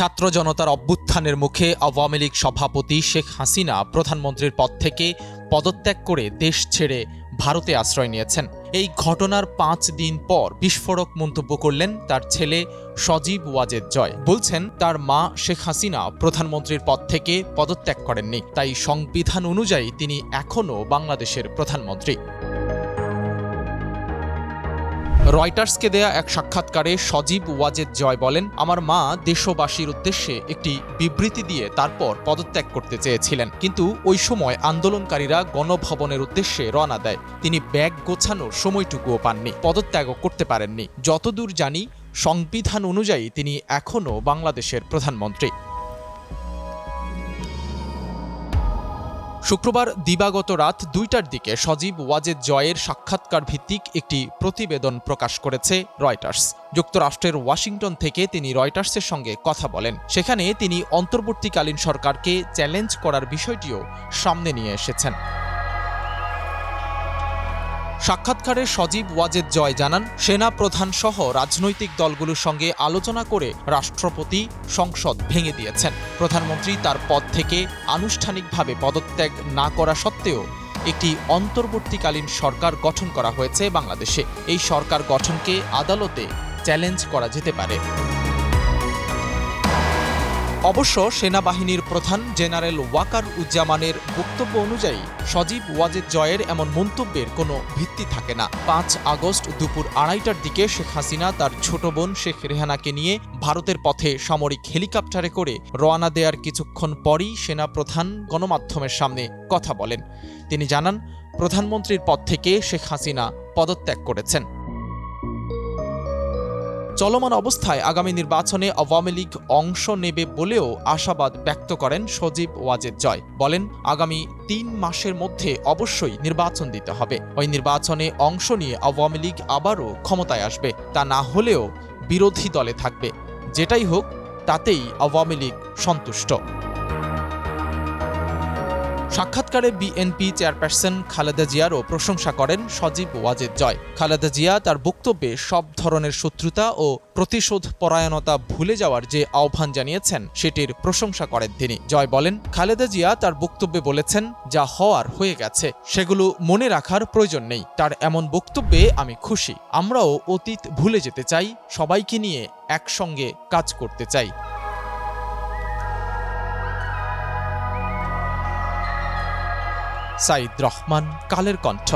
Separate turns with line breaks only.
ছাত্র জনতার অভ্যুত্থানের মুখে আওয়ামী লীগ সভাপতি শেখ হাসিনা প্রধানমন্ত্রীর পদ থেকে পদত্যাগ করে দেশ ছেড়ে ভারতে আশ্রয় নিয়েছেন। এই ঘটনার ৫ দিন পর বিস্ফোরক মন্তব্য করলেন তার ছেলে সজীব ওয়াজেদ জয়। বলছেন তার মা শেখ হাসিনা প্রধানমন্ত্রীর পদ থেকে পদত্যাগ করেননি, তাই সংবিধান অনুযায়ী তিনি এখনও বাংলাদেশের প্রধানমন্ত্রী। রয়টার্সকে দেয়া এক সাক্ষাৎকারে সজীব ওয়াজেদ জয় বলেন, আমার মা দেশবাসীর উদ্দেশ্যে একটি বিবৃতি দিয়ে তারপর পদত্যাগ করতে চেয়েছিলেন, কিন্তু ওই সময় আন্দোলনকারীরা গণভবনের উদ্দেশ্যে রওনা দেয়। তিনি ব্যাগ গোছানোর সময়টুকুও পাননি, পদত্যাগও করতে পারেননি। যতদূর জানি সংবিধান অনুযায়ী তিনি এখনও বাংলাদেশের প্রধানমন্ত্রী। শুক্রবার দিবাগত রাত ২টার দিকে সজীব ওয়াজেদ জয়ের সাক্ষাৎকার ভিত্তিক একটি প্রতিবেদন প্রকাশ করেছে রয়টার্স। যুক্তরাষ্ট্রের ওয়াশিংটন থেকে তিনি রয়টার্সের সঙ্গে কথা বলেন। সেখানে তিনি অন্তর্বর্তীকালীন সরকারকে চ্যালেঞ্জ করার বিষয়টিও সামনে নিয়ে এসেছেন। সাক্ষাৎকারে সজীব ওয়াজেদ জয় জানান, সেনা প্রধান সহ রাজনৈতিক দলগুলোর সঙ্গে আলোচনা করে রাষ্ট্রপতি সংসদ ভেঙে দিয়েছেন। প্রধানমন্ত্রী তার পদ থেকে আনুষ্ঠানিকভাবে পদত্যাগ না করা সত্ত্বেও একটি অন্তর্বর্তীকালীন সরকার গঠন করা হয়েছে বাংলাদেশে। এই সরকার গঠনকে আদালতে চ্যালেঞ্জ করা যেতে পারে। অবশ্য সেনাবাহিনীর প্রধান জেনারেল ওয়াকার উজ্জামানের বক্তব্য অনুযায়ী সজীব ওয়াজেদ জয়ের এমন মন্তব্যের কোনো ভিত্তি থাকে না। ৫ আগস্ট দুপুর ২:৩০টার দিকে শেখ হাসিনা তার ছোট বোন শেখ রেহানাকে নিয়ে ভারতের পথে সামরিক হেলিকপ্টারে করে রওনা দেওয়ার কিছুক্ষণ পরই সেনাপ্রধান গণমাধ্যমের সামনে কথা বলেন। তিনি জানান, প্রধানমন্ত্রীর পদ থেকে শেখ হাসিনা পদত্যাগ করেছেন। চলমান অবস্থায় আগামী নির্বাচনে আওয়ামী লীগ অংশ নেবে বলেও আশাবাদ ব্যক্ত করেন সজীব ওয়াজেদ জয়। বলেন, আগামী ৩ মাসের মধ্যে অবশ্যই নির্বাচন দিতে হবে। ওই নির্বাচনে অংশ নিয়ে আওয়ামী লীগ আবারও ক্ষমতায় আসবে, তা না হলেও বিরোধী দলে থাকবে। যেটাই হোক তাতেই আওয়ামী লীগ সন্তুষ্ট। সাক্ষাৎকারে বিএনপি চেয়ারপারসন খালেদা জিয়ারও প্রশংসা করেন সজীব ওয়াজেদ জয়। খালেদা জিয়া তার বক্তব্যে সব ধরনের শত্রুতা ও প্রতিশোধ পরায়ণতা ভুলে যাওয়ার যে আহ্বান জানিয়েছেন সেটির প্রশংসা করেন তিনি। জয় বলেন, খালেদা জিয়া তার বক্তব্যে বলেছেন, যা হওয়ার হয়ে গেছে, সেগুলো মনে রাখার প্রয়োজন নেই। তার এমন বক্তব্যে আমি খুশি। আমরাও অতীত ভুলে যেতে চাই, সবাইকে নিয়ে একসঙ্গে কাজ করতে চাই। সাইদ রহমান, কালের কণ্ঠ।